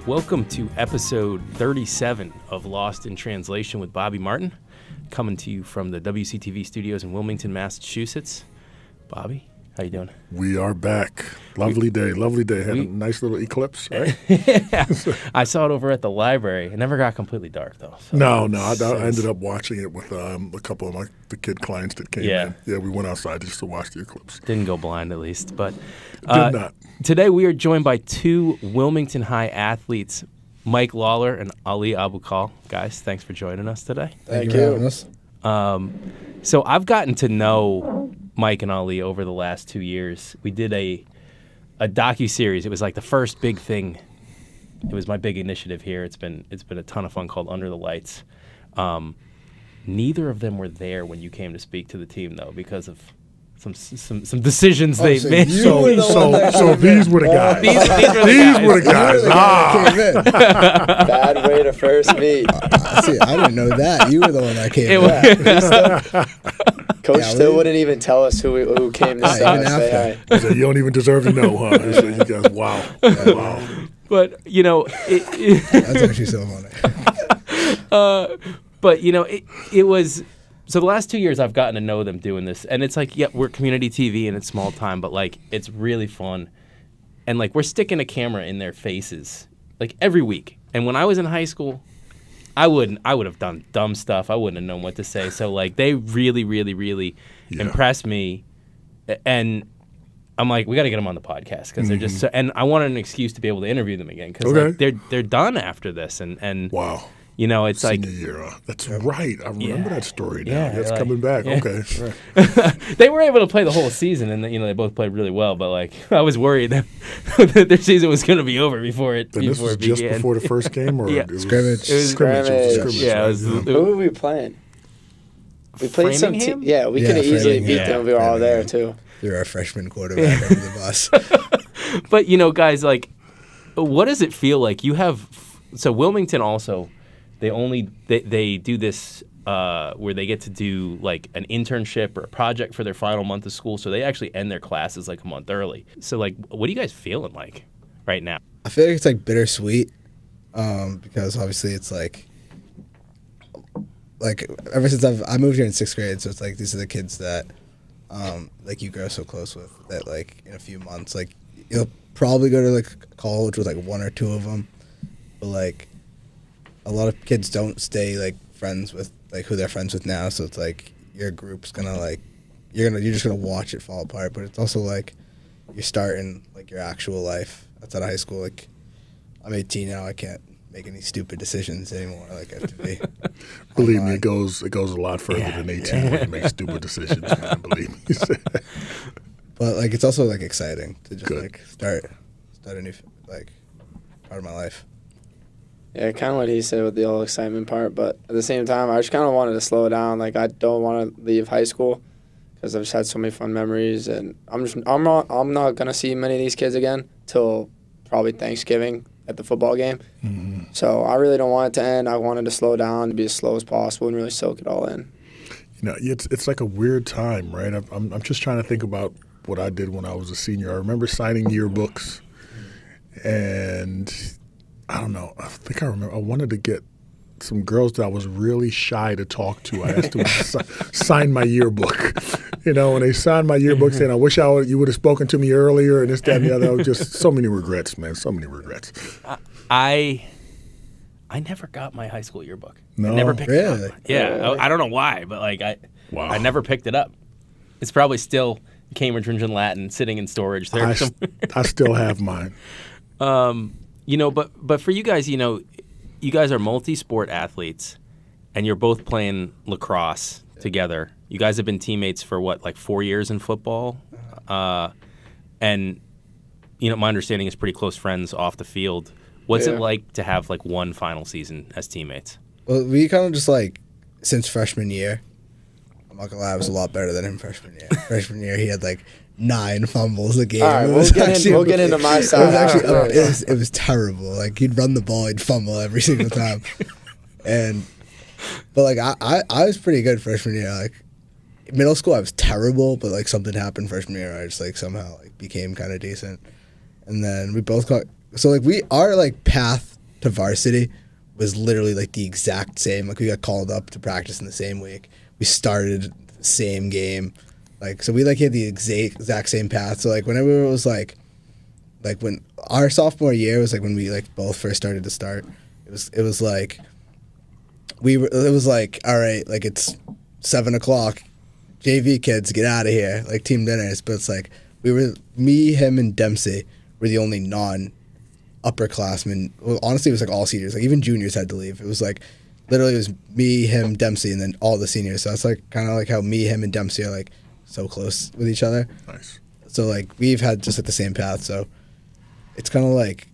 Welcome to episode 37 of Lost in Translation with Bobby Martin, coming to you from the WCTV studios in Wilmington, Massachusetts. Bobby, how you doing? We are back. Lovely day. Had a nice little eclipse, right? Yeah. I saw it over at the library. It never got completely dark, though. So No, I ended up watching it with a couple of the kid clients that came in. Yeah, we went outside just to watch the eclipse. Didn't go blind, at least. But Did not. Today we are joined by two Wilmington High athletes, Mike Lawler and Ali Aboukal. Guys, thanks for joining us today. Thank you. So I've gotten to know Mike and Ali over the last 2 years. We did a docuseries. It was like the first big thing. It was my big initiative here. It's been a ton of fun, called Under the Lights. Neither of them were there when you came to speak to the team, though, because of some decisions they made. So these were the guys. These were the guys. Bad way to first meet. See, I didn't know that. You were the one that came in. Coach still wouldn't even tell us who came to say hi. So you don't even deserve to know, huh? So you guys, wow. But, That's actually so funny. But, it was... So the last 2 years I've gotten to know them doing this. And it's like, yeah, we're community TV and it's small time, but, like, it's really fun. And, like, we're sticking a camera in their faces, like, every week. And when I was in high school, I would have done dumb stuff. I wouldn't have known what to say. So, like, they really, really, really impressed me. And I'm like, we got to get them on the podcast because they're just so, and I wanted an excuse to be able to interview them again because like, they're done after this. And wow. It's Senior like year. That's right. I remember that story now. That's like, coming back. Yeah. Okay. Right. They were able to play the whole season, and they both played really well. But like, I was worried that their season was going to be over before it. This was began. just before the first game, or yeah. Scrimmage. It was scrimmage. Yeah. Who were we playing? We played some team. Yeah, we could have easily beat them. We were all there too. They're our freshman quarterback over the bus. But guys, like, what does it feel like? You have Wilmington also. They do this where they get to do like an internship or a project for their final month of school. So they actually end their classes like a month early. So like, what are you guys feeling like right now? I feel like it's like bittersweet because obviously it's like ever since I moved here in 6th grade, so it's like these are the kids that like you grow so close with that like in a few months like you'll probably go to like college with like one or two of them, but like a lot of kids don't stay like friends with like who they're friends with now, so it's like your group's gonna like you're just gonna watch it fall apart. But it's also like you're starting like your actual life outside of high school. Like I'm 18 now, I can't make any stupid decisions anymore. Like I have to be. Believe me, it goes a lot further than 18 when you make stupid decisions. Man, believe me. But like it's also like exciting to just like start a new like part of my life. Yeah, kind of what he said with the whole excitement part, but at the same time, I just kind of wanted to slow down. Like, I don't want to leave high school because I've just had so many fun memories, and I'm not gonna see many of these kids again till probably Thanksgiving at the football game. Mm-hmm. So I really don't want it to end. I wanted to slow down, be as slow as possible, and really soak it all in. It's like a weird time, right? I'm just trying to think about what I did when I was a senior. I remember signing yearbooks, and I don't know. I think I remember I wanted to get some girls that I was really shy to talk to. I asked them to sign my yearbook. When they signed my yearbook saying, I wish you would have spoken to me earlier and this, that, and the other. I was just so many regrets, man. So many regrets. I never got my high school yearbook. No? I never picked it up. Yeah. Really? I don't know why, but like I never picked it up. It's probably still Cambridge and Latin sitting in storage there. I still have mine. But for you guys, you guys are multi-sport athletes, and you're both playing lacrosse together. You guys have been teammates for like 4 years in football, and my understanding is pretty close friends off the field. What's it like to have like one final season as teammates? Well, we kind of just like since freshman year. I'm not gonna lie, I was a lot better than him freshman year. Freshman year, he had like 9 fumbles a game. All right, we'll get into my side. It was terrible. Like he'd run the ball, he'd fumble every single time. But like I was pretty good freshman year. Like middle school, I was terrible, but like something happened freshman year. I just like somehow like became kind of decent, and then we both got so like our like path to varsity was literally like the exact same. Like we got called up to practice in the same week. We started the same game. Like, so we like had the exact same path. So like whenever it was like when our sophomore year was like when we like both first started to start, it was like it was like, all right, like it's 7:00, JV kids get out of here, like team dinners. But it's like me, him, and Dempsey were the only non-upperclassmen. Well, honestly, it was like all seniors. Like even juniors had to leave. It was like literally it was me, him, Dempsey, and then all the seniors. So that's like kind of like how me, him, and Dempsey are like so close with each other. Nice. So like we've had just like the same path. So it's kind of like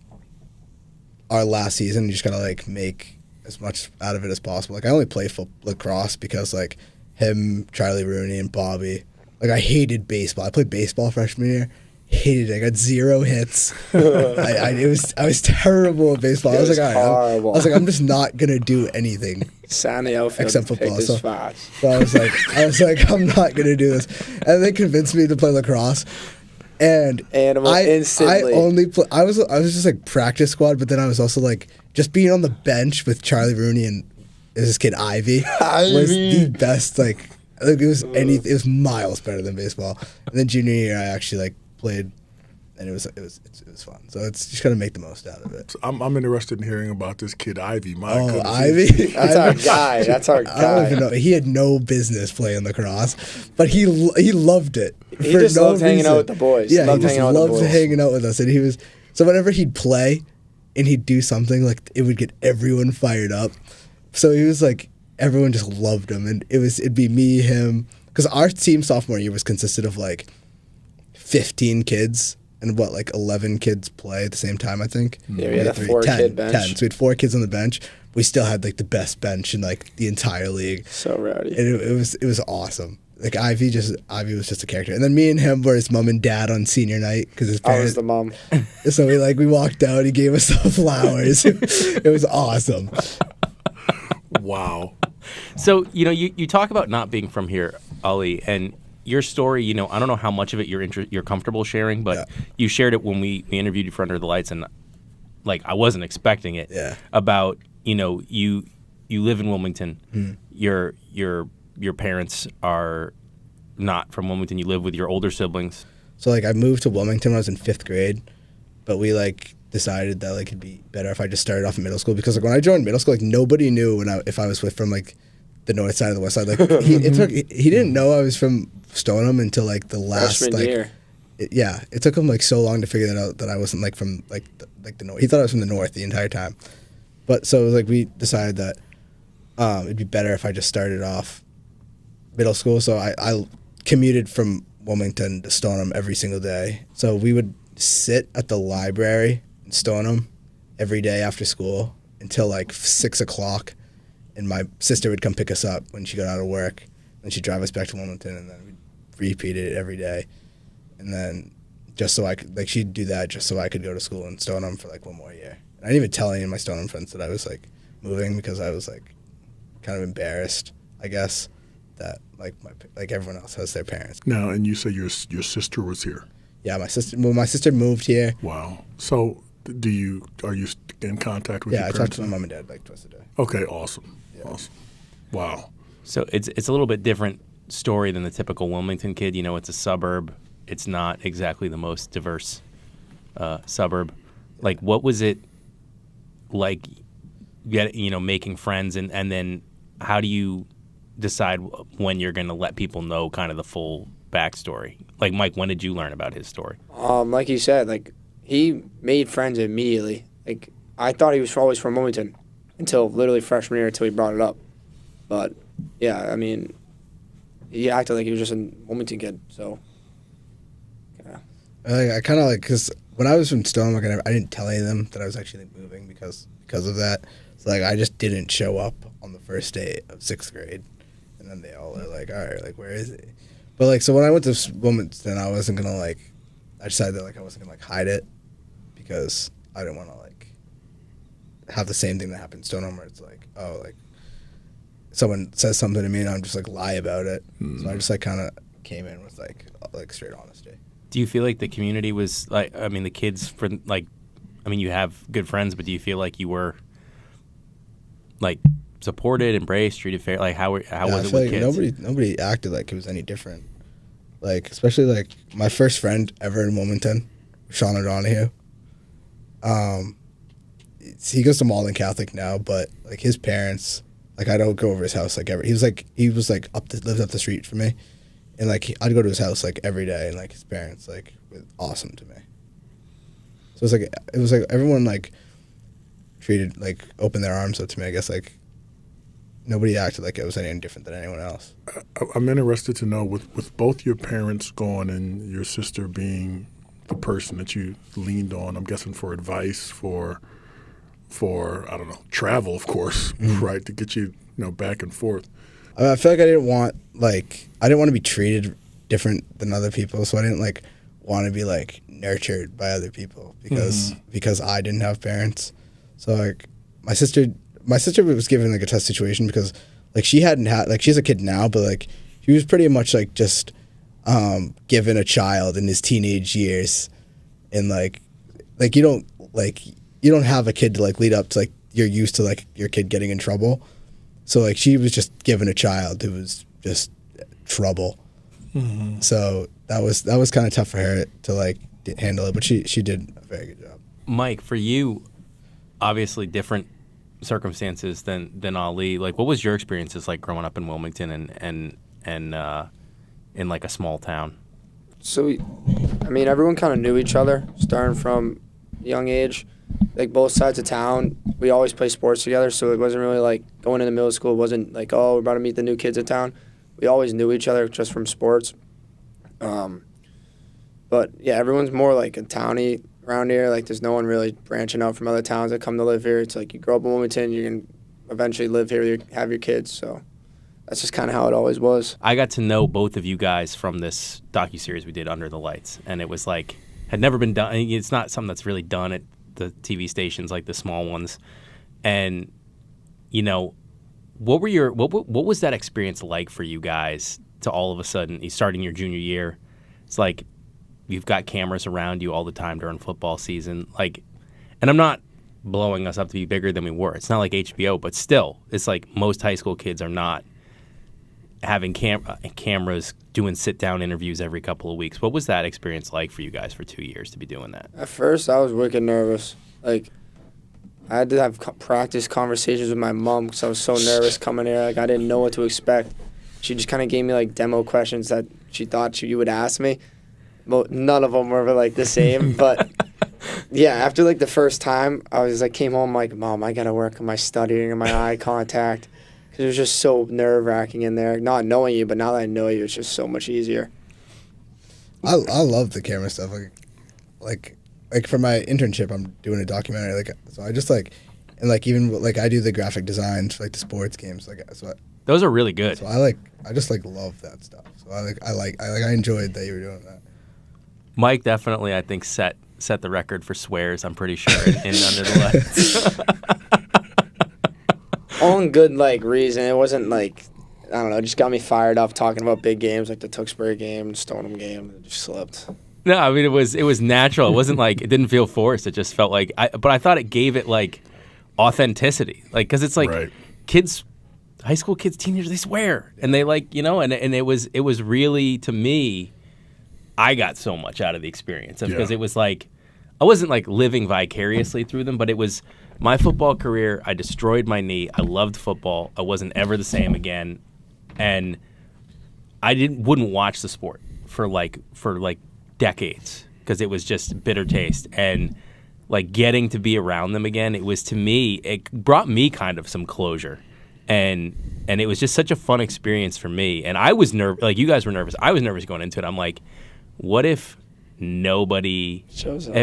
our last season. You just gotta like make as much out of it as possible. Like I only play lacrosse because like him, Charlie Rooney, and Bobby. Like I hated baseball. I played baseball freshman year. Hated it. I got 0 hits. I was terrible at baseball. I was like, all right, I was like, I'm just not gonna do anything. Sandy outfield except football. So I was like, I'm not gonna do this. And they convinced me to play lacrosse. And instantly. I only I was just like practice squad, but then I was also like just being on the bench with Charlie Rooney and this kid Ivy was the best. Like it was miles better than baseball. And then junior year I actually like played, and it was fun. So it's just gotta make the most out of it. So I'm interested in hearing about this kid Ivy. Ivy, that's our guy. That's our guy. I don't even know. He had no business playing lacrosse, but he loved it. He just loved hanging out with the boys. Yeah, he just loved hanging out with us, and he was so whenever he'd play and he'd do something like it would get everyone fired up. So he was like everyone just loved him, and it'd be me, him, because our team sophomore year was consisted of like 15 kids and like 11 kids play at the same time, I think. Yeah, we had a 4-kid bench. 10. So we had 4 kids on the bench. We still had like the best bench in like the entire league. So rowdy. And it was awesome. Like Ivy was just a character. And then me and him were his mom and dad on senior night because his parents. I was the mom. So we walked out. He gave us the flowers. It was awesome. Wow. So you talk about not being from here, Ali, and your story, I don't know how much of it you're comfortable sharing, but you shared it when we interviewed you for Under the Lights, and like I wasn't expecting it. Yeah. About you live in Wilmington. Your parents are not from Wilmington. You live with your older siblings. So like I moved to Wilmington when I was in 5th grade, but we like decided that like it'd be better if I just started off in middle school because like when I joined middle school, like nobody knew if I was from like the north side or the west side. Like he didn't know I was from Stoneham until like the last freshman year. It took him like so long to figure that out that I wasn't like from like the north. He thought I was from the north the entire time. But so like we decided that it'd be better if I just started off middle school. So I commuted from Wilmington to Stoneham every single day. So we would sit at the library in Stoneham every day after school until like 6:00, and my sister would come pick us up when she got out of work, and she'd drive us back to Wilmington, and then we'd repeat it every day. And then just so I could, like, she'd do that just so I could go to school in Stoneham for like one more year. And I didn't even tell any of my Stoneham friends that I was like moving because I was like kind of embarrassed, I guess, that like everyone else has their parents. Now, and you say your sister was here. Yeah, my sister moved here. Wow. So are you in contact with your parents? Yeah, I talk to my mom and dad like twice a day. Okay, awesome. Yeah. Awesome. Wow. So it's a little bit different story than the typical Wilmington kid. It's a suburb. It's not exactly the most diverse suburb. Like, what was it like, making friends, and then how do you decide when you're going to let people know kind of the full backstory? Like, Mike, when did you learn about his story? Like you said, like, he made friends immediately. Like, I thought he was always from Wilmington until literally freshman year until he brought it up. But, yeah, I mean, he acted like he was just a Wilmington kid, so, yeah. I kind of like, because when I was from Stoneham, like, I didn't tell any of them that I was actually moving because of that. So, like, I just didn't show up on the first day of 6th grade. And then they all are like, all right, like, where is he? But, like, so when I went to Wilmington, I wasn't going to, like, I decided that, like, I wasn't going to, like, hide it because I didn't want to, like, have the same thing that happened in Stoneham where it's like, oh, like, someone says something to me and I'm just, like, lie about it. So I just, like, kind of came in with, like straight honesty. Do you feel like the community was, like, I mean, the kids I mean, you have good friends, but do you feel like you were like supported, embraced, treated fair? Like how was I it feel with like kids? nobody acted like it was any different. Like, especially like my first friend ever in Wilmington, Sean O'Donohue. He goes to Malden Catholic now, but like his parents, like I don't go over his house like ever. He was like lived up the street from me, and like I'd go to his house like every day, and like his parents like were awesome to me. So it was like everyone like treated like opened their arms up to me. I guess like nobody acted like it was any different than anyone else. I'm interested to know, with both your parents gone and your sister being the person that you leaned on, I'm guessing for advice, for I don't know, travel, of course, right, to get you back and forth. I feel like I didn't want to be treated different than other people, so I didn't like want to be like nurtured by other people because I didn't have parents. So like my sister was given like a tough situation because like she hadn't had, like she's a kid now, but like she was pretty much like just given a child in his teenage years, and like you don't have a kid to like lead up to, like you're used to like your kid getting in trouble. So like she was just given a child who was just trouble. So that was kind of tough for her to like handle it, but she did a very good job. Mike, for you, obviously different circumstances than Ali. Like, what was your experiences like growing up in Wilmington and in like a small town? So, I mean, everyone kind of knew each other starting from a young age. Like, both sides of town, we always play sports together, so it wasn't really like going into middle school. It wasn't like, oh, we're about to meet the new kids in town. We always knew each other just from sports. But, yeah, everyone's more like a townie around here. Like, there's no one really branching out from other towns that come to live here. It's like you grow up in Wilmington, you can eventually live here, have your kids, so that's just kind of how it always was. I got to know both of you guys from this docuseries we did, Under the Lights, and it was like, had never been done. It's not something that's really done at the TV stations, like the small ones. And, what was that experience like for you guys to all of a sudden, starting your junior year, it's like you've got cameras around you all the time during football season, like, and I'm not blowing us up to be bigger than we were. It's not like HBO, but still, it's like most high school kids are not having cameras doing sit-down interviews every couple of weeks. What was that experience like for you guys for 2 years to be doing that? At first, I was wicked nervous. Like, I had to have practice conversations with my mom because I was so nervous coming here. Like, I didn't know what to expect. She just kind of gave me, like, demo questions that she thought you would ask me. Well, none of them were, like, the same. But, yeah, after, like, the first time, I was, like, came home like, Mom, I got to work on my studying and my eye contact. Because it was just so nerve-wracking in there. Not knowing you, but now that I know you, it's just so much easier. I love the camera stuff. Like for my internship, I'm doing a documentary. Like, so I just like, and like even like I do the graphic designs for like the sports games. Like, those are really good. So I just like love that stuff. So I enjoyed that you were doing that. Mike definitely, I think, set the record for swears. I'm pretty sure in Under the Lights. On good like reason. It wasn't like, I don't know, it just got me fired up talking about big games like the Tewksbury game, Stoneham game. It just slipped. No, I mean it was natural. It wasn't like, it didn't feel forced. It just felt like but I thought it gave it like authenticity. Like, cuz it's like right. Kids, high school kids, teenagers, they swear. And they like, and it was really, to me, I got so much out of the experience because it was like, I wasn't like living vicariously through them, but it was my football career. I destroyed my knee. I loved football. I wasn't ever the same again, and I wouldn't watch the sport for decades because it was just bitter taste. And like getting to be around them again, it was, to me, it brought me kind of some closure, and it was just such a fun experience for me. And I was nervous, like you guys were nervous. I was nervous going into it. I'm like, what if nobody shows up?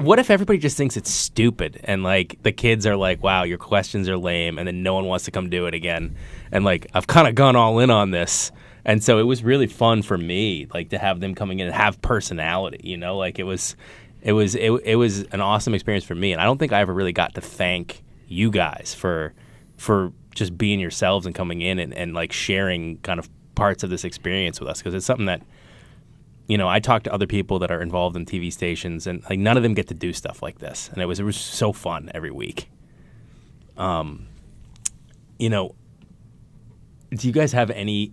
What if everybody just thinks it's stupid and like the kids are like, wow, your questions are lame, and then no one wants to come do it again, and like I've kind of gone all in on this. And so it was really fun for me, like to have them coming in and have personality, like it was an awesome experience for me. And I don't think I ever really got to thank you guys for just being yourselves and coming in and like sharing kind of parts of this experience with us, because it's something that I talk to other people that are involved in TV stations, and like none of them get to do stuff like this, and it was so fun every week. Do you guys have any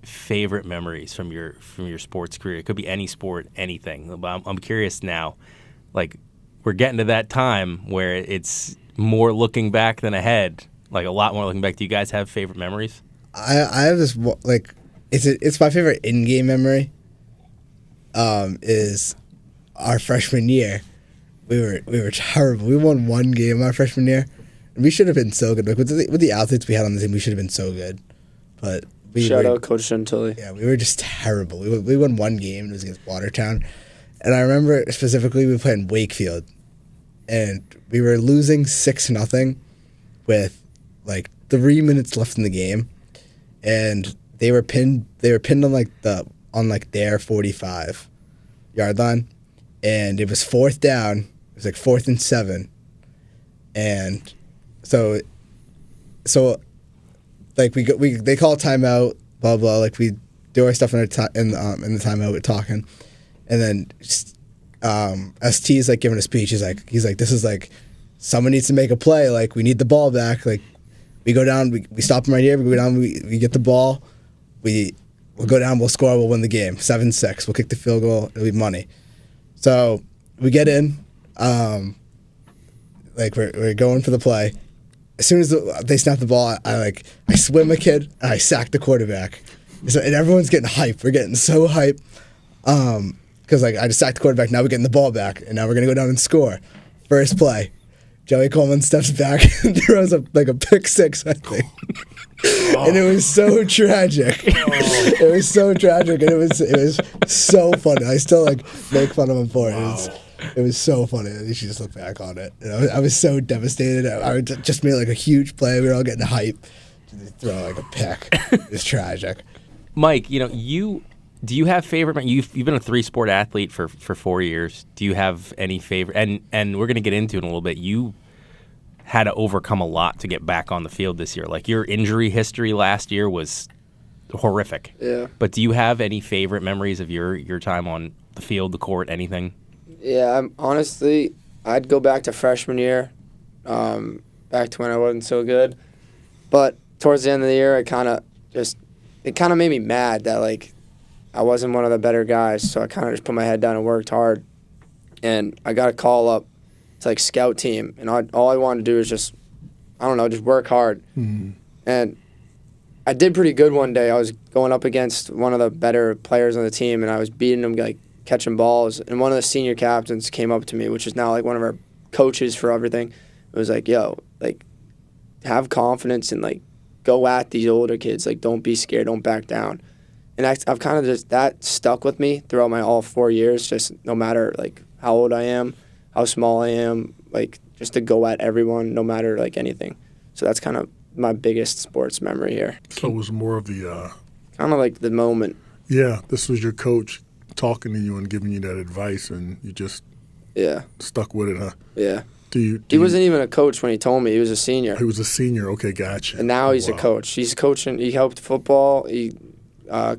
favorite memories from your sports career? It could be any sport, anything. I'm curious now. Like, we're getting to that time where it's more looking back than ahead. Like a lot more looking back. Do you guys have favorite memories? I have this like it's my favorite in-game memory. Is our freshman year. We were terrible. We won one game our freshman year. We should have been so good. Like with the athletes we had on the team, we should have been so good. But shout out Coach Gentili. Yeah, we were just terrible. We won one game. It was against Watertown, and I remember specifically we played in Wakefield, and we were losing 6-0 with like 3 minutes left in the game, and they were pinned. They were pinned on their 45-yard line, and it was 4th down. It was like 4th and 7, and so like they call a timeout, blah blah. Like we do our stuff in the timeout, we're talking, and then ST is like giving a speech. He's like this is like someone needs to make a play. Like we need the ball back. Like we go down, we stop them right here. We go down, we get the ball. We'll go down, we'll score, we'll win the game. 7-6. We'll kick the field goal. It'll be money. So we get in. Like we're going for the play. As soon as they snap the ball, I swim a kid and I sack the quarterback. And everyone's getting hyped. We're getting so hyped because I just sacked the quarterback. Now we're getting the ball back, and now we're gonna go down and score. First play, Joey Coleman steps back and throws a pick six, I think. And it was so tragic. It was so tragic, and it was so funny. I still make fun of him for it. It was so funny. You should just look back on it. I was so devastated. I just made a huge play. We were all getting hype. Throw a pick. It was tragic. Mike, do you have favorite? You've been a 3-sport athlete for 4 years. Do you have any favorite? And we're gonna get into it in a little bit. You had to overcome a lot to get back on the field this year. Like your injury history last year was horrific. Yeah. But do you have any favorite memories of your time on the field, the court, anything? Yeah, honestly, I'd go back to freshman year, back to when I wasn't so good. But towards the end of the year, it kind of made me mad that I wasn't one of the better guys. So I kind of just put my head down and worked hard. And I got a call up to scout team, and all I wanted to do is just work hard. Mm-hmm. And I did pretty good one day. I was going up against one of the better players on the team, and I was beating him catching balls, and one of the senior captains came up to me, which is now one of our coaches for everything. It was yo, have confidence and go at these older kids. Don't be scared, don't back down. And I've kind of just, that stuck with me throughout my all 4 years, just no matter how old I am, how small I am, just to go at everyone no matter anything. So that's kind of my biggest sports memory here. So it was more of the kind of the moment. Yeah, this was your coach talking to you and giving you that advice, and you just stuck with it, huh? Yeah. He wasn't even a coach when he told me. He was a senior. He was a senior. Okay, gotcha. And now he's a coach. He's coaching. He helped football. He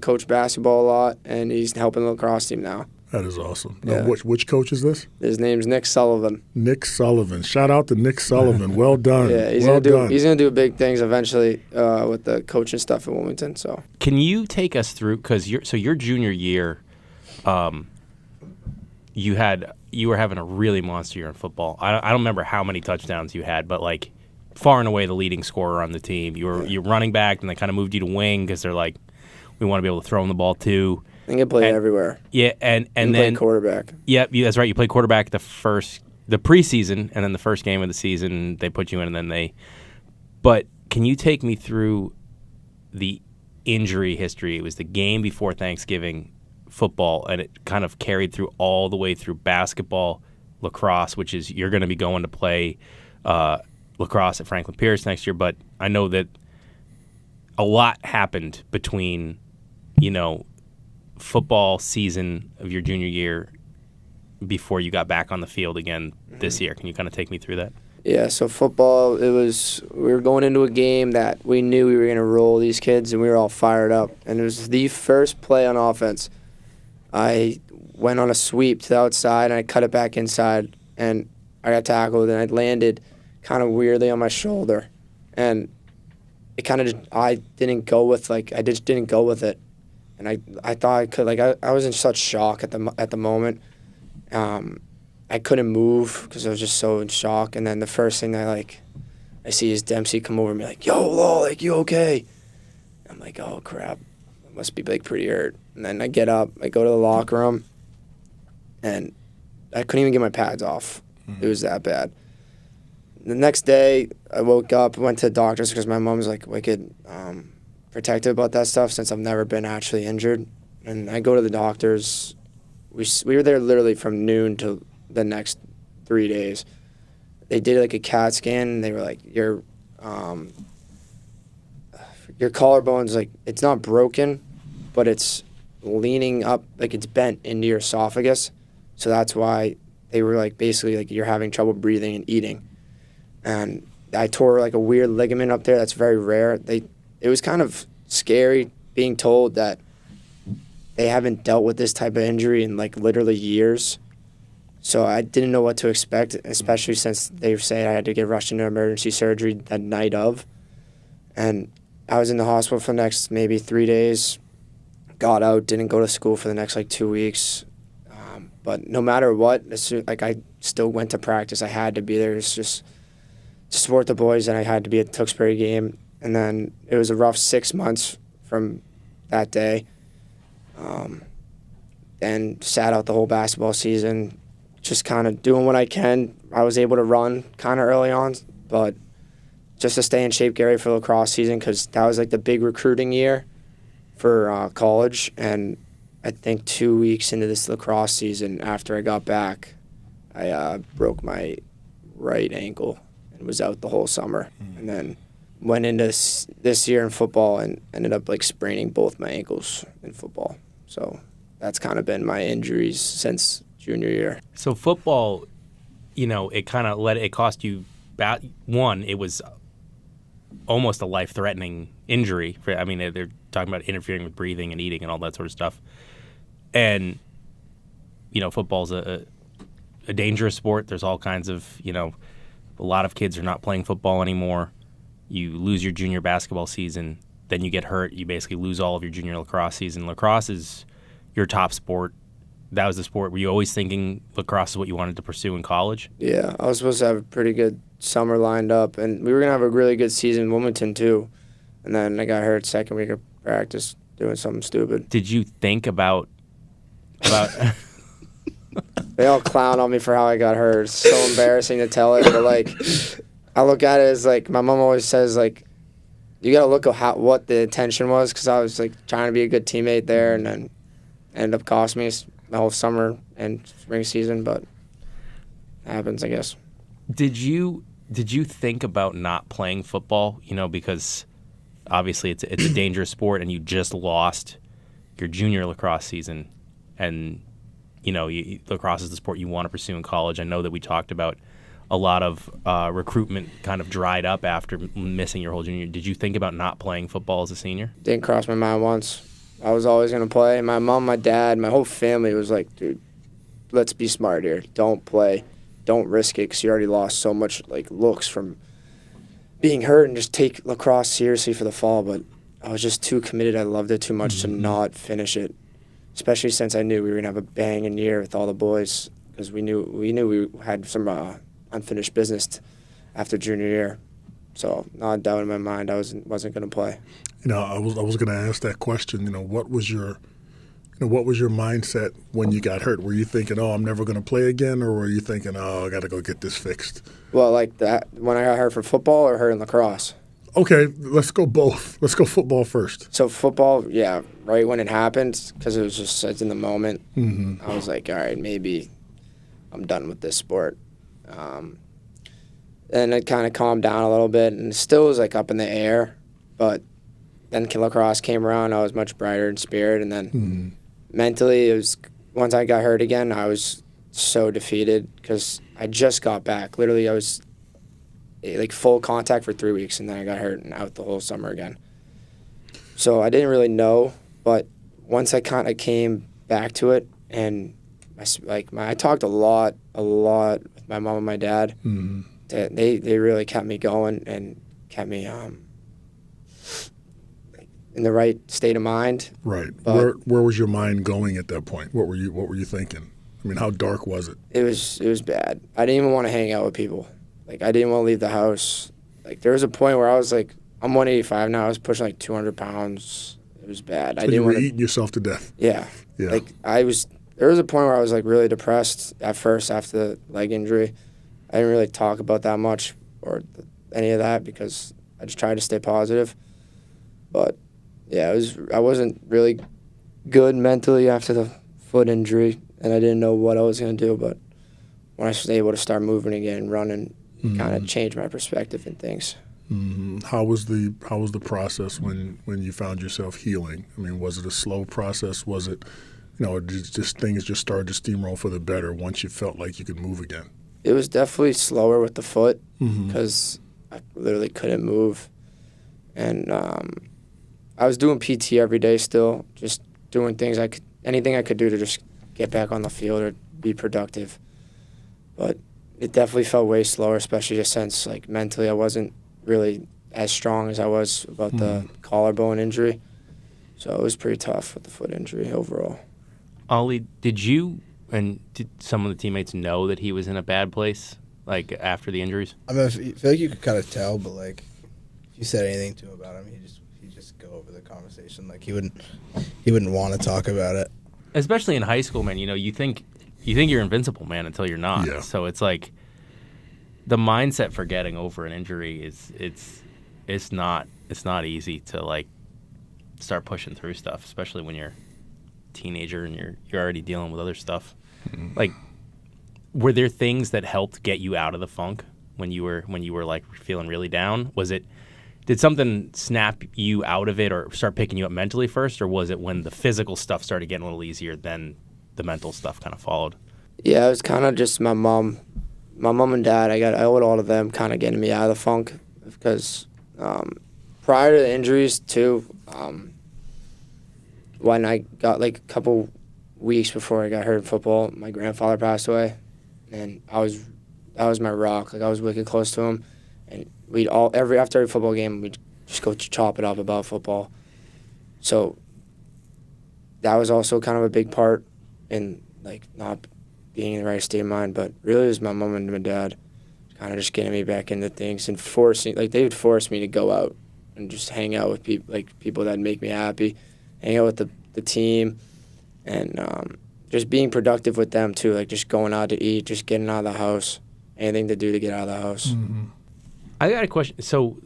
coached basketball a lot, and he's helping the lacrosse team now. That is awesome. Now, which coach is this? His name's Nick Sullivan. Nick Sullivan. Shout out to Nick Sullivan. Well done. Yeah, he's gonna do big things eventually with the coaching stuff in Wilmington. So can you take us through, because your junior year, you were having a really monster year in football. I don't remember how many touchdowns you had, but far and away the leading scorer on the team. You're running back, and they kind of moved you to wing because they're we want to be able to throw him the ball too. I think I played everywhere. Yeah, and then played quarterback. Yeah, that's right. You played quarterback the preseason, and then the first game of the season they put you in, and then But can you take me through the injury history? It was the game before Thanksgiving football, and it kind of carried through all the way through basketball, lacrosse, which is you're going to be going to play lacrosse at Franklin Pierce next year. But I know that a lot happened between, football season of your junior year before you got back on the field again this year. Can you kind of take me through that? Yeah, so football, we were going into a game that we knew we were going to roll these kids, and we were all fired up. And it was the first play on offense. I went on a sweep to the outside, and I cut it back inside, and I got tackled, and I landed kind of weirdly on my shoulder. And it kind of, I just didn't go with it. And I thought I could, I was in such shock at the moment. I couldn't move because I was just so in shock. And then the first thing I see is Dempsey come over and be like, "Yo, Law, you okay?" I'm like, "Oh, crap. I must be, pretty hurt." And then I get up, I go to the locker room, and I couldn't even get my pads off. It was that bad. The next day, I woke up, went to the doctors because my mom's, wicked protective about that stuff since I've never been actually injured. And I go to the doctors. We were there literally from noon to the next 3 days. They did, a CAT scan, and they were like, your collarbone's, it's not broken, but it's leaning up, it's bent into your esophagus. So that's why they were, basically, you're having trouble breathing and eating. And I tore, a weird ligament up there that's very rare. It was kind of scary being told that they haven't dealt with this type of injury in, literally years. So I didn't know what to expect, especially since they say I had to get rushed into emergency surgery the night of. And I was in the hospital for the next maybe 3 days, got out, didn't go to school for the next 2 weeks. But no matter what, I still went to practice. I had to be there. It's just to support the boys, and I had to be at the Tewksbury game. And then it was a rough 6 months from that day. Then sat out the whole basketball season, just kind of doing what I can. I was able to run kind of early on, but just to stay in shape, get ready for lacrosse season, because that was the big recruiting year for college. And I think 2 weeks into this lacrosse season, after I got back, I broke my right ankle and was out the whole summer. And then went into this year in football and ended up spraining both my ankles in football. So that's kind of been my injuries since junior year. So football, it kind of it cost you one. It was almost a life-threatening injury. They're talking about interfering with breathing and eating and all that sort of stuff. And football's a dangerous sport. There's all kinds of a lot of kids are not playing football anymore. You lose your junior basketball season, then you get hurt. You basically lose all of your junior lacrosse season. Lacrosse is your top sport. That was the sport. Were you always thinking lacrosse is what you wanted to pursue in college? Yeah, I was supposed to have a pretty good summer lined up, and we were going to have a really good season in Wilmington too. And then I got hurt second week of practice doing something stupid. Did you think about They all clown on me for how I got hurt. It's so embarrassing to tell it, but I look at it as my mom always says you got to look at what the intention was, because I was trying to be a good teammate there, and then ended up costing me the whole summer and spring season. But it happens, I guess. Did you think about not playing football? Because obviously it's a dangerous sport, and you just lost your junior lacrosse season, and lacrosse is the sport you want to pursue in college. I know that we talked about a lot of recruitment kind of dried up after missing your whole junior. Did you think about not playing football as a senior? Didn't cross my mind once. I was always going to play. My mom, my dad, my whole family was like, "Dude, let's be smart here. Don't play. Don't risk it, because you already lost so much looks from being hurt, and just take lacrosse seriously for the fall." But I was just too committed. I loved it too much to not finish it, especially since I knew we were going to have a banging year with all the boys, because we knew we had some unfinished business after junior year. So not a doubt in my mind I wasn't going to play. I was going to ask that question. What was your mindset when you got hurt? Were you thinking, "Oh, I'm never going to play again," or were you thinking, "Oh, I got to go get this fixed"? Well, that when I got hurt for football or hurt in lacrosse. Okay, let's go both. Let's go football first. So football, yeah, right when it happened, because it was just in the moment. I was like, all right, maybe I'm done with this sport. And it kind of calmed down a little bit, and it still was up in the air, but then lacrosse came around. I was much brighter in spirit, and then mentally, it was once I got hurt again, I was so defeated, because I just got back. Literally, I was full contact for 3 weeks, and then I got hurt and out the whole summer again. So I didn't really know, but once I kind of came back to it, and I talked a lot with my mom and my dad. Mm-hmm. They really kept me going and kept me in the right state of mind. Right. But Where was your mind going at that point? What were you thinking? I mean, how dark was it? It was bad. I didn't even want to hang out with people. Like, I didn't want to leave the house. Like, there was a point where I was like, I'm 185 now. I was pushing like 200 pounds. It was bad. So you were eating yourself to death. Yeah. Like, there was a point where I was like really depressed at first after the leg injury. I didn't really talk about that much or any of that because I just tried to stay positive. But yeah, I wasn't really good mentally after the foot injury, and I didn't know what I was going to do. But when I was able to start moving again and running, it kind of changed my perspective and things. Mm-hmm. How was the process when you found yourself healing? I mean, was it a slow process? Was it, just things just started to steamroll for the better once you felt like you could move again? It was definitely slower with the foot because I literally couldn't move. And I was doing PT every day still, just doing anything I could do to just get back on the field or be productive. But it definitely felt way slower, especially just since like mentally I wasn't really as strong as I was about the collarbone injury. So it was pretty tough with the foot injury overall. Ollie, did some of the teammates know that he was in a bad place, like after the injuries? I mean, I feel like you could kind of tell, but like if you said anything to him about him, he'd just go over the conversation. Like he wouldn't want to talk about it. Especially in high school, man. You think you're invincible, man, until you're not. Yeah. So it's like the mindset for getting over an injury it's not easy to like start pushing through stuff, especially when you're a teenager and you're already dealing with other stuff. Mm-hmm. Like, were there things that helped get you out of the funk when you were like feeling really down? Did something snap you out of it or start picking you up mentally first, or was it when the physical stuff started getting a little easier, then the mental stuff kind of followed? Yeah, it was kind of just my mom and dad. I owed all of them kind of getting me out of the funk because prior to the injuries too, when I got like a couple weeks before I got hurt in football, my grandfather passed away, and that was my rock. Like I was wicked close to him, and after every football game we'd just go chop it up about football. So that was also kind of a big part in like not being in the right state of mind. But really, it was my mom and my dad kind of just getting me back into things and they would force me to go out and just hang out with people that make me happy, hang out with the team, and just being productive with them too, like just going out to eat, just getting out of the house, anything to do to get out of the house. Mm-hmm. I got a question. So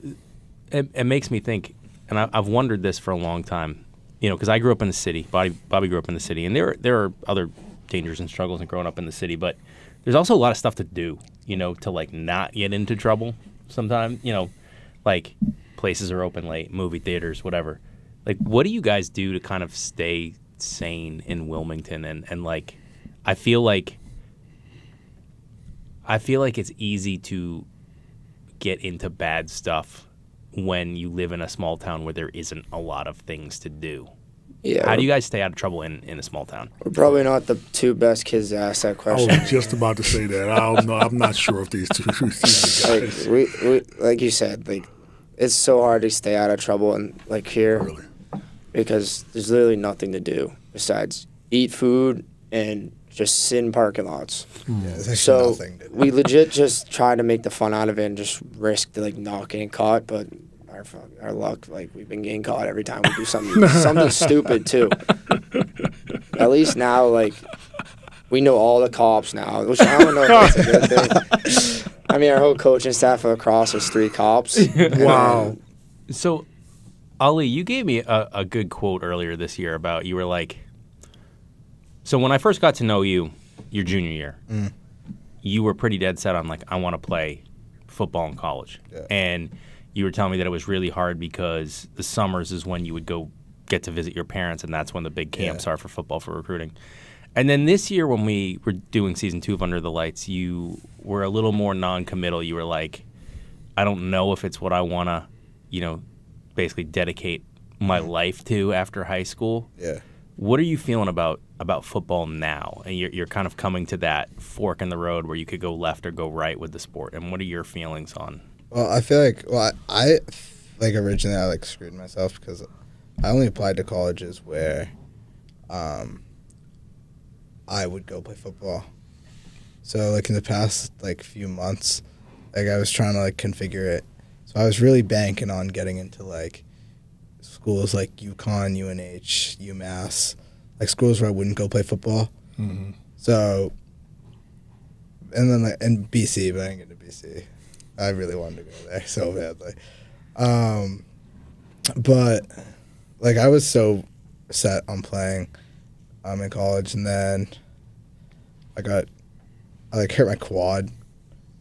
it makes me think, and I've wondered this for a long time, because I grew up in the city. Bobby grew up in the city, and there are other dangers and struggles in growing up in the city, but there's also a lot of stuff to do, to like not get into trouble sometimes, like places are open late, movie theaters, whatever. Like, what do you guys do to kind of stay sane in Wilmington? And like, I feel like it's easy to get into bad stuff when you live in a small town where there isn't a lot of things to do. Yeah. How do you guys stay out of trouble in a small town? We're probably not the two best kids to ask that question. I was just about to say that. I don't know. I'm not sure if these two guys. Like you said, like it's so hard to stay out of trouble and like here, Really? Because there's literally nothing to do besides eat food and just sit in parking lots. Yeah, there's actually So nothing to do. we legit just try to make the fun out of it and just risk like not getting caught, but our luck, like we've been getting caught every time we do something stupid too. At least now, like we know all the cops now, which I don't know if that's a good thing. I mean, our whole coaching staff of lacrosse is 3 cops. Wow. So, Ali, you gave me a good quote earlier this year about, you were like, so when I first got to know you, your junior year, you were pretty dead set on like, I want to play football in college. Yeah. And you were telling me that it was really hard because the summers is when you would go get to visit your parents, and that's when the big camps are for football, for recruiting. And then this year when we were doing season 2 of Under the Lights, you were a little more non-committal. You were like, I don't know if it's what I want to, basically dedicate my life to after high school. Yeah. What are you feeling about football now? And you're kind of coming to that fork in the road where you could go left or go right with the sport. And what are your feelings on? Well, I feel like I like originally I like screwed myself because I only applied to colleges where I would go play football. So like in the past like few months, like I was trying to like configure it. So I was really banking on getting into like schools like UConn, UNH, UMass, like schools where I wouldn't go play football. Mm-hmm. So, and then like, and BC, but I didn't get to BC. I really wanted to go there so badly. But like I was so set on playing in college, and then I like hurt my quad,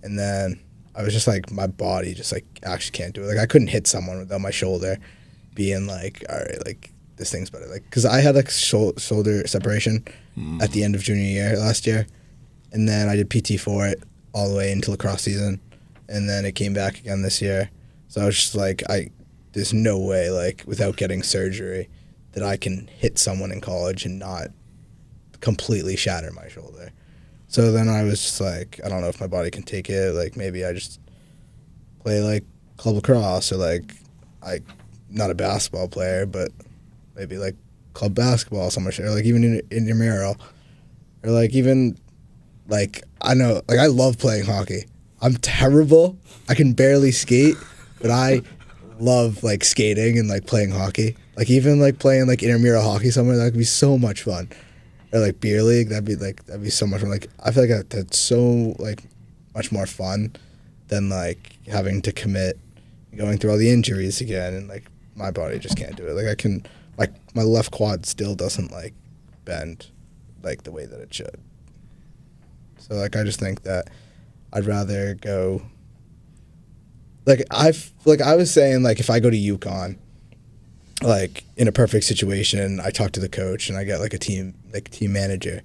and then I was just like my body just like actually can't do it. Like I couldn't hit someone without my shoulder being like, all right, like this thing's better. Like because I had like shoulder separation at the end of junior year last year, and then I did PT for it all the way into lacrosse season, and then it came back again this year. So I was just like, there's no way like without getting surgery that I can hit someone in college and not completely shatter my shoulder. So then I was just like, I don't know if my body can take it. Like maybe I just play like club lacrosse or like not a basketball player, but maybe like club basketball somewhere, or like even in intramural, or like even like I know like I love playing hockey. I'm terrible. I can barely skate, but I love like skating and like playing hockey. Like even like playing like intramural hockey somewhere, that could be so much fun. Or like beer league, that'd be so much fun. Like I feel like that's so like much more fun than like having to commit, going through all the injuries again, and like my body just can't do it. Like I can, like my left quad still doesn't like bend like the way that it should. So like I just think that I'd rather go. Like I was saying, like if I go to UConn, like in a perfect situation, I talk to the coach and I get like a team manager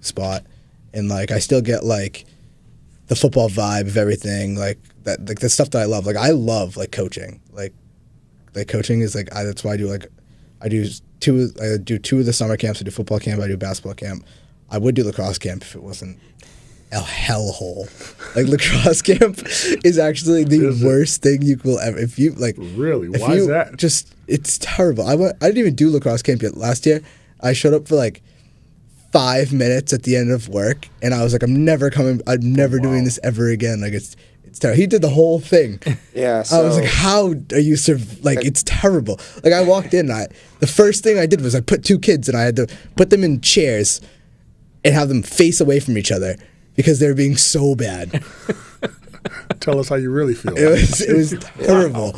spot, and like I still get like the football vibe of everything, like that, like the stuff that I love. Like I love like coaching. Like coaching is like that's why I do two of the summer camps. I do football camp. I do basketball camp. I would do lacrosse camp if it wasn't a hellhole. Like lacrosse camp is actually the worst thing you will ever. If you like, really, why is that? Just it's terrible. I didn't even do lacrosse camp yet. Last year, I showed up for like 5 minutes at the end of work, and I was like, I'm never coming. I'm never doing this ever again. Like it's terrible. He did the whole thing. Yeah. So, I was like, how are you it's terrible. Like I walked in, the first thing I did was I put 2 kids and I had to put them in chairs and have them face away from each other because they were being so bad. Tell us how you really feel. It was terrible.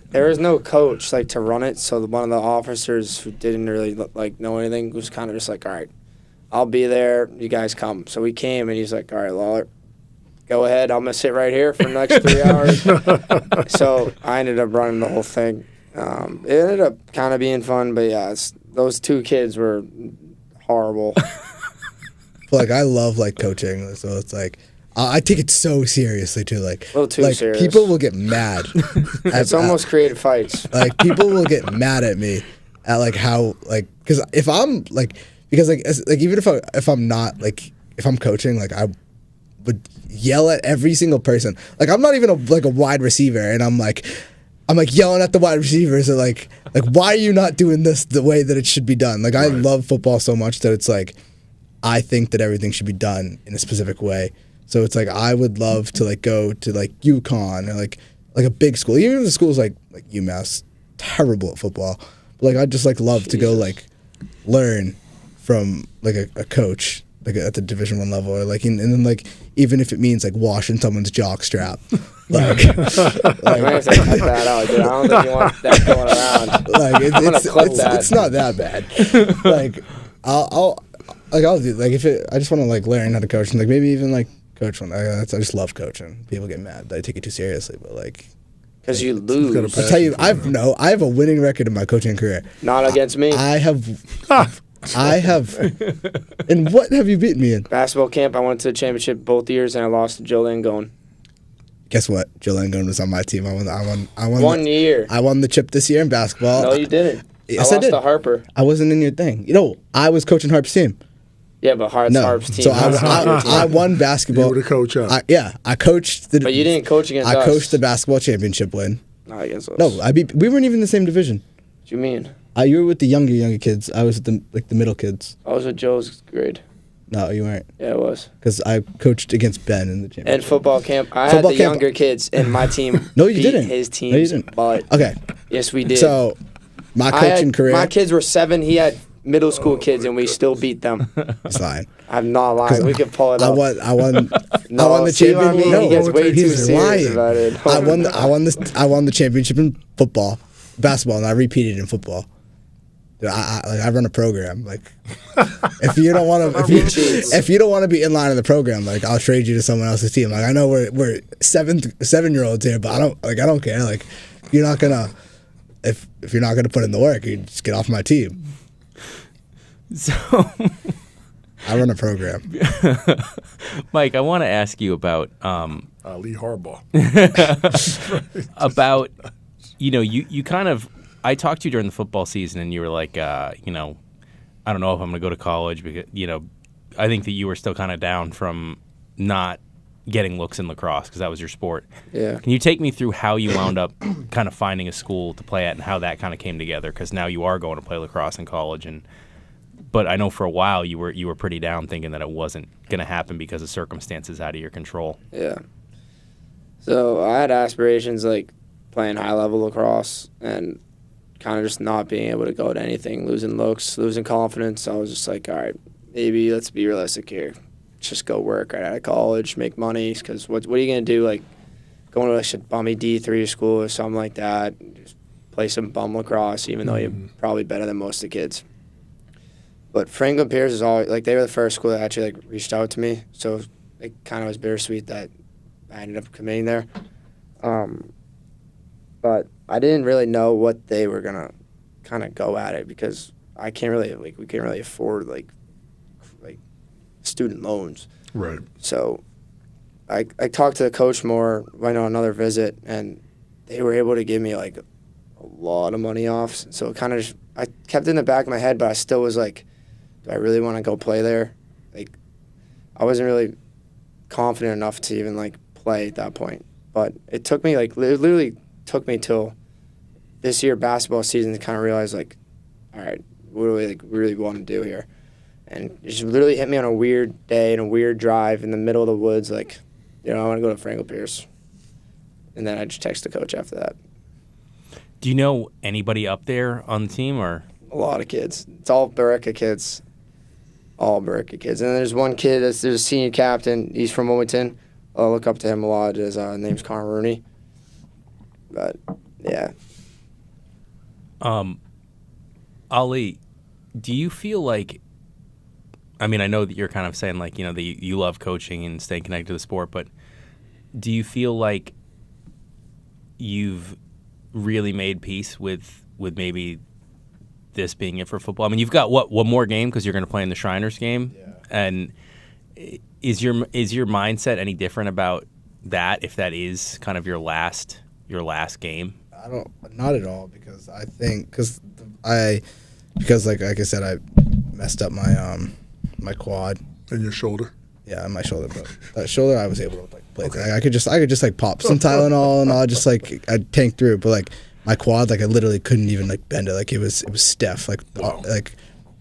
There was no coach like to run it, so one of the officers who didn't really like know anything was kind of just like, all right, I'll be there. You guys come. So we came, and he's like, all right, Lawler, go ahead. I'm gonna sit right here for the next 3 hours. So I ended up running the whole thing. It ended up kind of being fun, but yeah, those 2 kids were horrible. Like I love like coaching, so it's like I take it so seriously too. Like a little too serious. People will get mad. It's almost created fights. Like people will get mad at me at like how like because if I'm like because like even if I'm not like if I'm coaching, like I would yell at every single person. Like I'm not even a wide receiver, and I'm like yelling at the wide receivers and like why are you not doing this the way that it should be done? Like I love football so much that it's like I think that everything should be done in a specific way. So it's like I would love to like go to like UConn or like a big school. Even if the school's like UMass, terrible at football. But like I'd just like love to go like learn from like a coach like at the Division I level, or like and then like even if it means like washing someone's jock strap. Like, I might have to cut that out, dude. I don't think you want that going around. Like it's not that bad. Like I'll do like if I just want to like learn how to coach and like maybe even like coach one. I just love coaching. People get mad that I take it too seriously, but like because you lose. I tell you, I have a winning record in my coaching career. Not against me. I have. And what have you beaten me in? Basketball camp. I went to the championship both years, and I lost to Joe Langone. Guess what? Joe Langone was on my team. I won. 1 year. I won the chip this year in basketball. No, you didn't. Yes, I lost did. to Harper. I wasn't in your thing. I was coaching Harp's team. Yeah, but Harp's team. So I won basketball. You were the coach, huh? I coached the. But you didn't coach against us. I coached the basketball championship win. Not against us. No, we weren't even in the same division. What do you mean? You were with the younger kids. I was with the middle kids. I was with Joe's grade. No, you weren't. Yeah, it was. Because I coached against Ben in the championship. And football camp, I had the younger kids, and my team No, you beat didn't. his team. No, you didn't. But Okay. yes, we did. So, my coaching career. My kids were 7. He had middle school kids, and we still beat them. It's lying. I'm not lying. We can pull it up. I won No, the see what I championship. mean? No, He gets way too he's serious lying. about it. I won the championship in basketball, and I repeated in football. I run a program. Like, if you don't want to be in line in the program, like, I'll trade you to someone else's team. Like, I know we're 7-year-olds here, but I don't care. Like, you're not gonna if you're not gonna put in the work, you just get off my team. So I run a program. Mike, I want to ask you about Lee Harbaugh. about you kind of. I talked to you during the football season, and you were like, I don't know if I'm going to go to college because, I think that you were still kind of down from not getting looks in lacrosse because that was your sport. Yeah. Can you take me through how you wound up kind of finding a school to play at and how that kind of came together? Because now you are going to play lacrosse in college, but I know for a while you were pretty down, thinking that it wasn't going to happen because of circumstances out of your control. Yeah. So I had aspirations like playing high level lacrosse and kind of just not being able to go to anything, losing looks, losing confidence. I was just like, all right, maybe let's be realistic here. Just go work right out of college, make money, because what are you going to do, like going to a bummy D3 school or something like that, just play some bum lacrosse, even though you're probably better than most of the kids. But Franklin Pierce is always, like, they were the first school that actually, like, reached out to me, so it kind of was bittersweet that I ended up committing there. But I didn't really know what they were going to kind of go at it because we can't really afford, like student loans. Right. So I talked to the coach more, went on another visit, and they were able to give me, like, a lot of money off. So it kind of just, I kept it in the back of my head, but I still was like, do I really want to go play there? Like, I wasn't really confident enough to even, like, play at that point. But it took me, like, literally took me till this year basketball season to kind of realize, like, all right, what do we, like, really want to do here? And it just literally hit me on a weird day and a weird drive in the middle of the woods, like, I want to go to Franklin Pierce. And then I just text the coach after that. Do you know anybody up there on the team, or? A lot of kids. It's all Barica kids. All Barica kids. And then there's one kid there's a senior captain. He's from Wilmington. I look up to him a lot. His name's Connor Rooney. But, yeah. Ali, do you feel like, I mean, I know that you're kind of saying, like, that you love coaching and staying connected to the sport, but do you feel like you've really made peace with maybe this being it for football? I mean, you've got one more game because you're going to play in the Shriners game, and is your mindset any different about that if that is kind of your last game? Not at all, because I think because like I said, I messed up my quad And your shoulder. Yeah, my shoulder, but that shoulder I was able to, like, play. Okay. I could just like pop some Tylenol and I'd tank through it. But, like, my quad, like, I literally couldn't even, like, bend it. Like, it was stiff. Like, like,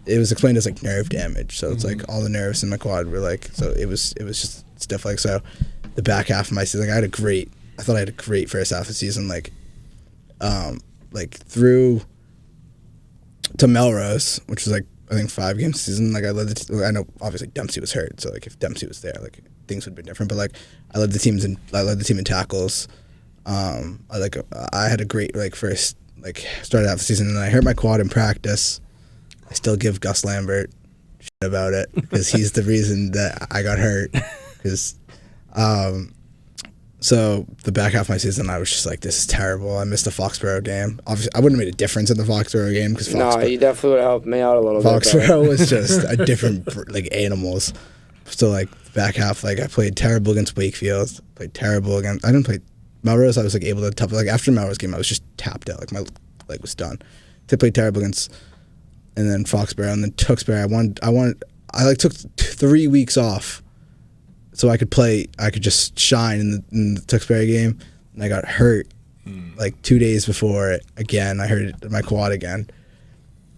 it was explained as, like, nerve damage. So it's like all the nerves in my quad were, like, so it was just stiff. Like, so the back half of my season, like, I thought I had a great first half of the season. Like through to Melrose, which was, like, I think 5 game season. Like, I know obviously Dempsey was hurt, so, like, if Dempsey was there, like, things would be different. But, like, I led the team in tackles. I had a great, like, first, like, started out the season, and I hurt my quad in practice. I still give Gus Lambert shit about it because he's the reason that I got hurt. Because, so the back half of my season, I was just like, this is terrible. I missed the Foxborough game. Obviously, I wouldn't have made a difference in the Foxborough game because No, you definitely would have helped me out a little bit. Foxborough was just a different, like, animals. So, like, the back half, like, I played terrible against Wakefield. I didn't play Melrose. I was, like, able to like, after Melrose game, I was just tapped out. Like, my leg was done. they played terrible against, and then Foxborough, and then Tewksbury. I took 3 weeks off so I could just shine in the Tewksbury game, and I got hurt like 2 days before it again. I hurt my quad again,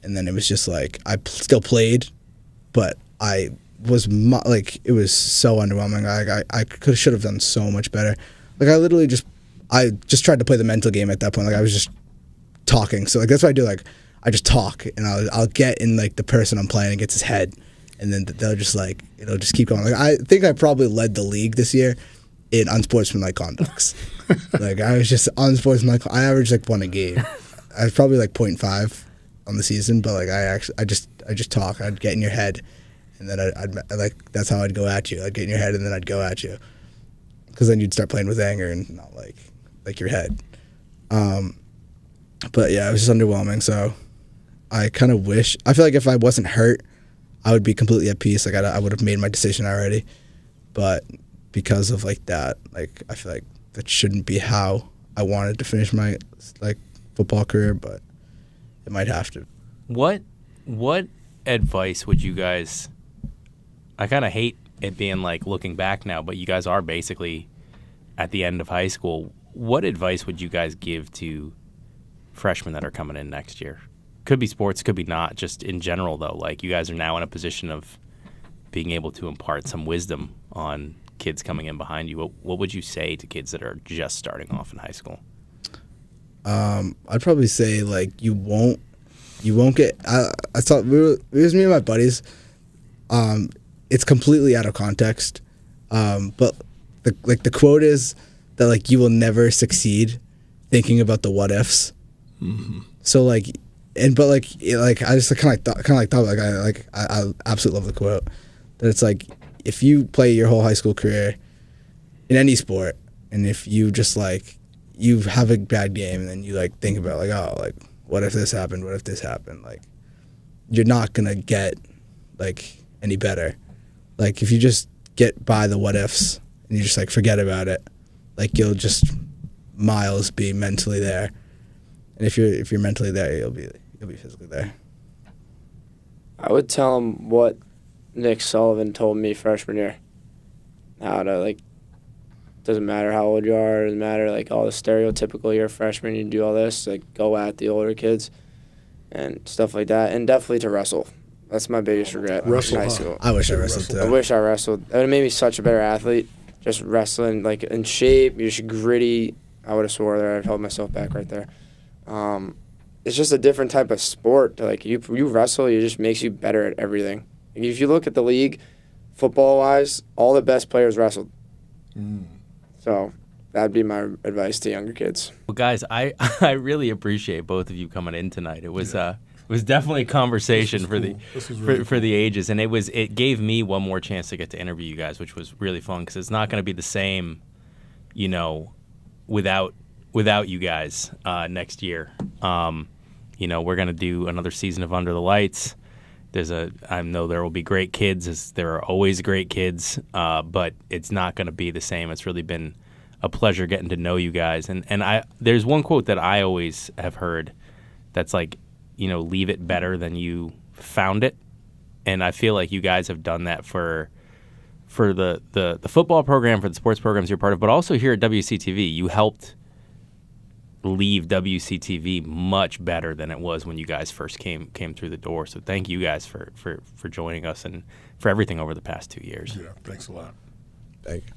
and then it was just like I still played, but I was it was so underwhelming. I should have done so much better. Like I just tried to play the mental game at that point. Like I was just talking. So like that's what I do. Like I just talk, and I'll get in like the person I'm playing against his head, and then they'll just like it'll just keep going. Like I think I probably led the league this year in unsportsmanlike conducts. Like I was just unsportsmanlike. I averaged like 1 a game. I was probably like 0.5 on the season, but like I just talk. I'd get in your head, and then I'd like that's how I'd go at you. I'd get in your head, and then I'd go at you, because then you'd start playing with anger and not like your head. But yeah, it was just underwhelming. So I kind of wish. I feel like if I wasn't hurt, I would be completely at peace. Like I would have made my decision already. But because of like that, like I feel like that shouldn't be how I wanted to finish my like football career. But it might have to. What advice would you guys? I kind of hate it being like looking back now, but you guys are basically at the end of high school. What advice would you guys give to freshmen that are coming in next year? Could be sports, could be not. Just in general, though, like you guys are now in a position of being able to impart some wisdom on kids coming in behind you. What would you say to kids that are just starting off in high school? I'd probably say like you won't get. I thought it was me and my buddies. It's completely out of context, but the quote is that like you will never succeed thinking about the what ifs. Mm-hmm. So like, but I just kind of thought I absolutely love the quote that it's like if you play your whole high school career in any sport, and if you just like you have a bad game and then you like think about like, oh, like what if this happened, what if this happened, like you're not gonna get like any better. Like if you just get by the what ifs and you just like forget about it, like you'll just miles be mentally there. And if you're mentally there, you'll be physically there. I would tell him what Nick Sullivan told me freshman year. How to like, doesn't matter how old you are, doesn't matter like all the stereotypical you're a freshman, you do all this, like go at the older kids and stuff like that, and definitely to wrestle. That's my biggest regret in high school. I wish I wrestled too. I wish I wrestled. It would have made me such a better athlete. Just wrestling, like in shape, you're just gritty. I would have swore there. I've held myself back right there. It's just a different type of sport. Like you wrestle, it just makes you better at everything. Like, if you look at the league, football-wise, all the best players wrestled. So that'd be my advice to younger kids. Well, guys, I really appreciate both of you coming in tonight. It was definitely a conversation for the ages, and it gave me one more chance to get to interview you guys, which was really fun because it's not going to be the same, without you guys next year. We're going to do another season of Under the Lights. I know there will be great kids, as there are always great kids, but it's not going to be the same. It's really been a pleasure getting to know you guys. And there's one quote that I always have heard that's like, leave it better than you found it. And I feel like you guys have done that for the football program, for the sports programs you're part of, but also here at WCTV. You helped leave WCTV much better than it was when you guys first came through the door. So thank you guys for joining us and for everything over the past 2 years. Yeah, thanks a lot. Thank you.